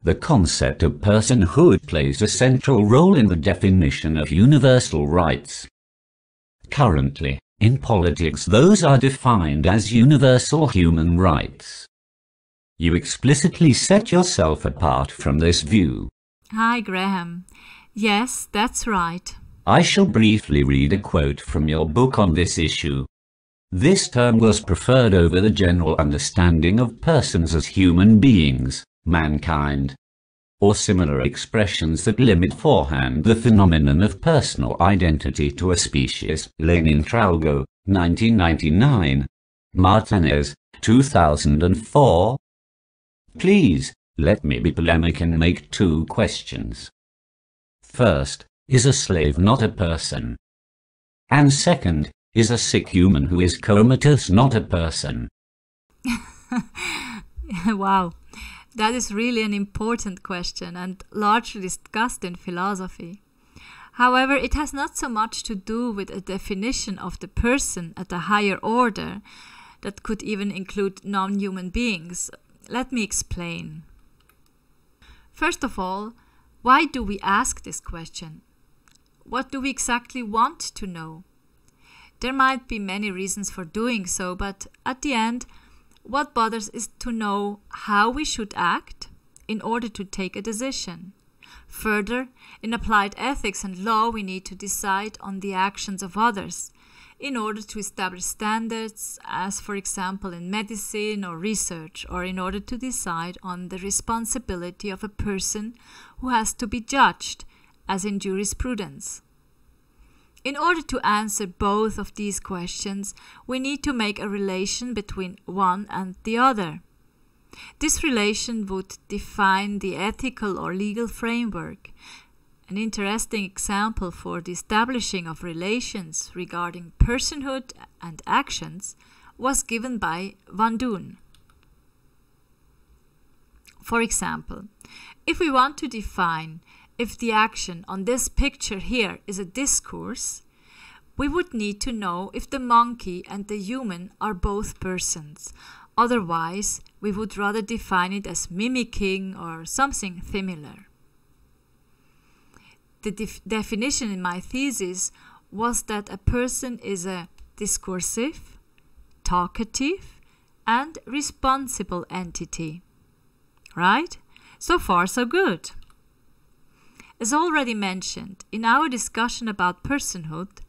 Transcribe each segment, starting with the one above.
the concept of personhood plays a central role in the definition of universal rights. Currently, in politics, those are defined as universal human rights. You explicitly set yourself apart from this view. Hi, Graham. Yes, that's right. I shall briefly read a quote from your book on this issue. This term was preferred over the general understanding of persons as human beings, mankind, or similar expressions that limit forehand the phenomenon of personal identity to a species. Lenin Tralgo, 1999. Martinez, 2004. Please, let me be polemic and make two questions. First, is a slave not a person? And second, is a sick human who is comatose not a person? Wow, that is really an important question and largely discussed in philosophy. However, it has not so much to do with a definition of the person at a higher order that could even include non-human beings. Let me explain. First of all, why do we ask this question? What do we exactly want to know? There might be many reasons for doing so, but at the end, what bothers is to know how we should act in order to take a decision. Further, in applied ethics and law, we need to decide on the actions of others in order to establish standards, as for example in medicine or research, or in order to decide on the responsibility of a person who has to be judged, as in jurisprudence. In order to answer both of these questions, we need to make a relation between one and the other. This relation would define the ethical or legal framework. An interesting example for the establishing of relations regarding personhood and actions was given by Van Doon. For example, if we want to define if the action on this picture here is a discourse, we would need to know if the monkey and the human are both persons. Otherwise, we would rather define it as mimicking or something similar. The definition in my thesis was that a person is a discursive, talkative, and responsible entity. Right? So far, so good. As already mentioned, in our discussion about personhood,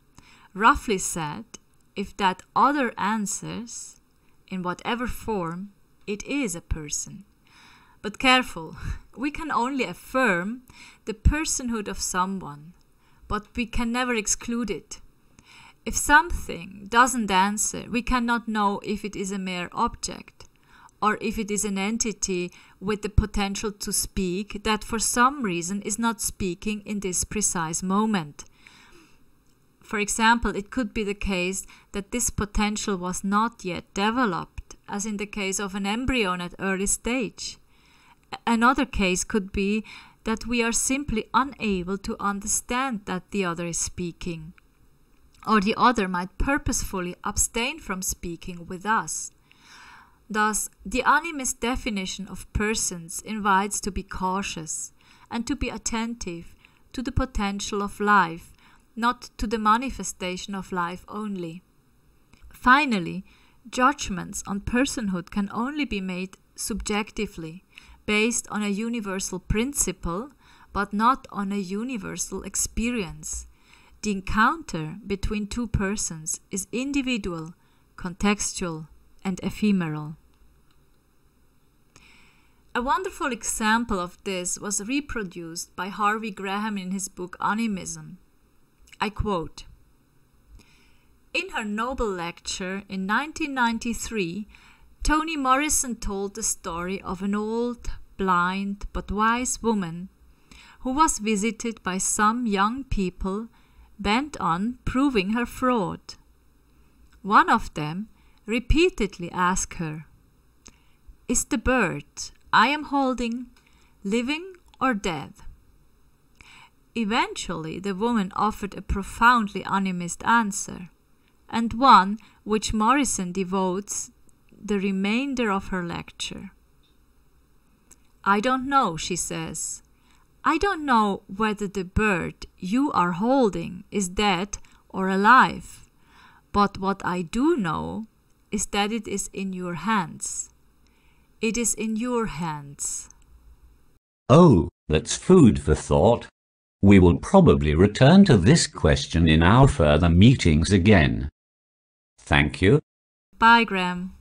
roughly said, if that other answers, in whatever form, it is a person. But careful, we can only affirm the personhood of someone, but we can never exclude it. If something doesn't answer, we cannot know if it is a mere object, or if it is an entity with the potential to speak that for some reason is not speaking in this precise moment. For example, it could be the case that this potential was not yet developed, as in the case of an embryo at early stage. Another case could be that we are simply unable to understand that the other is speaking, or the other might purposefully abstain from speaking with us. Thus, the animist definition of persons invites to be cautious and to be attentive to the potential of life, not to the manifestation of life only. Finally, judgments on personhood can only be made subjectively, based on a universal principle, but not on a universal experience. The encounter between two persons is individual, contextual, and ephemeral. A wonderful example of this was reproduced by Harvey Graham in his book Animism. I quote, "In her Nobel lecture in 1993, Toni Morrison told the story of an old, blind, but wise woman who was visited by some young people bent on proving her fraud. One of them repeatedly asked her, 'Is the bird I am holding living or dead?' Eventually, the woman offered a profoundly animist answer, and one which Morrison devotes the remainder of her lecture. I don't know, she says. I don't know whether the bird you are holding is dead or alive, but what I do know is that it is in your hands. It is in your hands. Oh, that's food for thought. We will probably return to this question in our further meetings again. Thank you. Bye, Graham.